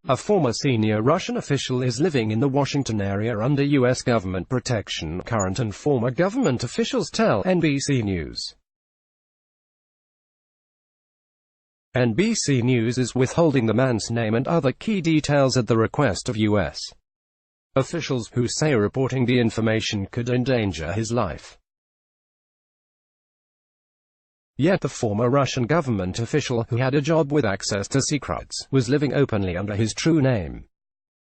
A former senior Russian official is living in the Washington area under U.S. government protection, current and former government officials tell NBC News. NBC News is withholding the man's name and other key details at the request of U.S. officials, who say reporting the information could endanger his life. Yet the former Russian government official, who had a job with access to secrets, was living openly under his true name.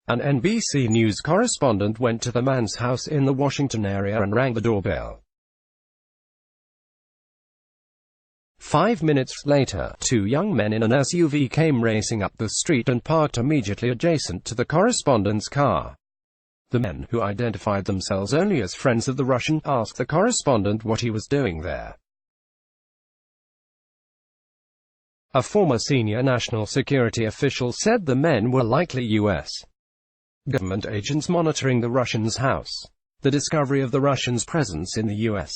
An NBC News correspondent went to the man's house in the Washington area and rang the doorbell. 5 minutes later, 2 young men in an SUV came racing up the street and parked immediately adjacent to the correspondent's car. The men, who identified themselves only as friends of the Russian, asked the correspondent what he was doing there. A former senior national security official said the men were likely U.S. government agents monitoring the Russians' house. The discovery of the Russians' presence in the U.S.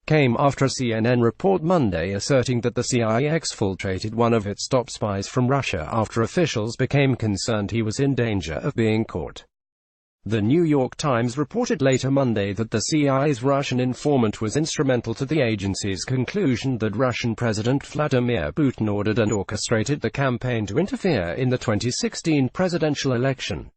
came after a CNN report Monday asserting that the CIA exfiltrated one of its top spies from Russia after officials became concerned he was in danger of being caught. The New York Times reported later Monday that the CIA's Russian informant was instrumental to the agency's conclusion that Russian President Vladimir Putin ordered and orchestrated the campaign to interfere in the 2016 presidential election.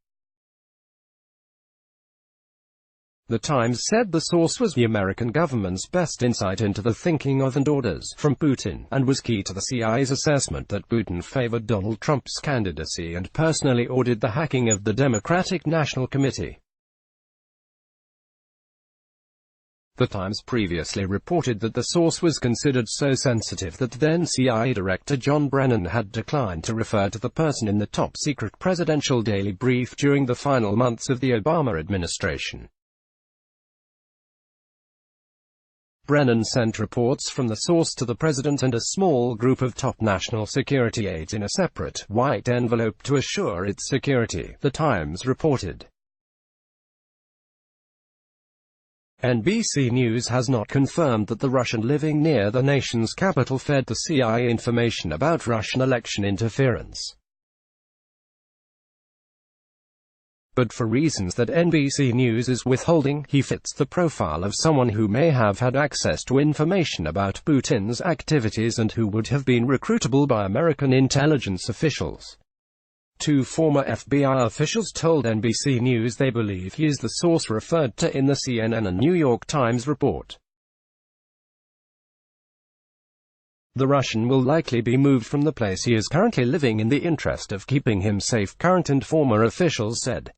The Times said the source was the American government's best insight into the thinking of and orders from Putin, and was key to the CIA's assessment that Putin favored Donald Trump's candidacy and personally ordered the hacking of the Democratic National Committee. The Times previously reported that the source was considered so sensitive that then CIA Director John Brennan had declined to refer to the person in the top-secret presidential daily brief during the final months of the Obama administration. Brennan sent reports from the source to the president and a small group of top national security aides in a separate, white envelope to assure its security, the Times reported. NBC News has not confirmed that the Russian living near the nation's capital fed the CIA information about Russian election interference. But for reasons that NBC News is withholding, he fits the profile of someone who may have had access to information about Putin's activities and who would have been recruitable by American intelligence officials. 2 former FBI officials told NBC News they believe he is the source referred to in the CNN and New York Times report. The Russian will likely be moved from the place he is currently living in the interest of keeping him safe, current and former officials said.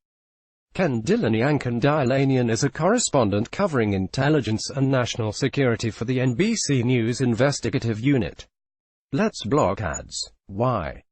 Ken Dilanian is a correspondent covering intelligence and national security for the NBC News investigative unit. Let's block ads. Why?